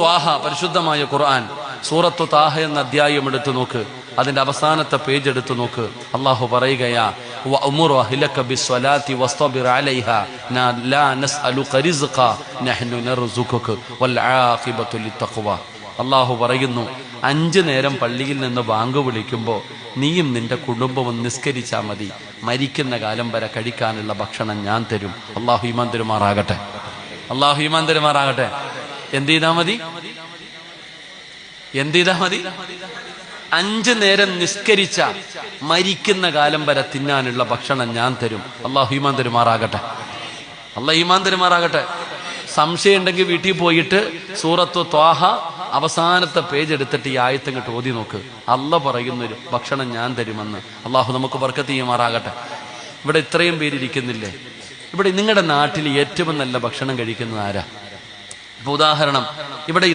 ത്വാഹ പരിശുദ്ധമായ ഖുർആൻ സൂറത്തു താഹ എന്ന അധ്യായം എടുത്തു നോക്ക്, അതിന്റെ അവസാനത്തെ പേജ് എടുത്തു നോക്ക്. അള്ളാഹു പറയുകയാ, വഅ്മുർ അഹ്ലക ബിസ്സലാത്തി വസ്തബിർ അലൈഹാ ലാ നസ്അലുക റിസ്ഖ നഹ്നു നർസുഖുക വൽ ആഖിബത്തു ലിത്തഖ്വ. അള്ളാഹു പറയുന്നു, 5 നേരം പള്ളിയിൽ നിന്ന് ബാങ്ക് വിളിക്കുമ്പോൾ നീയും നിന്റെ കുടുംബവും നിസ്കരിച്ചാൽ മതി, മരിക്കുന്ന കാലം വരെ കഴിക്കാനുള്ള ഭക്ഷണം ഞാൻ തരും. അള്ളാഹു ഈമാൻ തരുമാറാകട്ടെ, അള്ളാഹു ഈമാൻ തരുമാറാകട്ടെ. എന്ത് ചെയ്താ മതി? 5 നേരം നിസ്കരിച്ച മരിക്കുന്ന കാലം വരെ തിന്നാനുള്ള ഭക്ഷണം ഞാൻ തരും. അള്ളാഹു ഈമാൻ തരുമാറാകട്ടെ, അള്ളാഹു ഈമാൻ തരുമാറാകട്ടെ. സംശയം ഉണ്ടെങ്കിൽ വീട്ടിൽ പോയിട്ട് സൂറത്തു ത്വാഹ അവസാനത്തെ പേജ് എടുത്തിട്ട് ഈ ആയത്ത് ഇങ്ങോട്ട് ഓതി നോക്ക്. അള്ളാഹ് പറയുന്നൊരു ഭക്ഷണം ഞാൻ തരുമെന്ന്. അള്ളാഹു നമുക്ക് ബർക്കത്ത് ചെയ്യുമാറാകട്ടെ. ഇവിടെ ഇത്രയും പേരിയ്ക്കുന്നില്ലേ? ഇവിടെ നിങ്ങളുടെ നാട്ടിൽ ഏറ്റവും നല്ല ഭക്ഷണം കഴിക്കുന്നത് ആരാ? ഇപ്പൊ ഉദാഹരണം, ഇവിടെ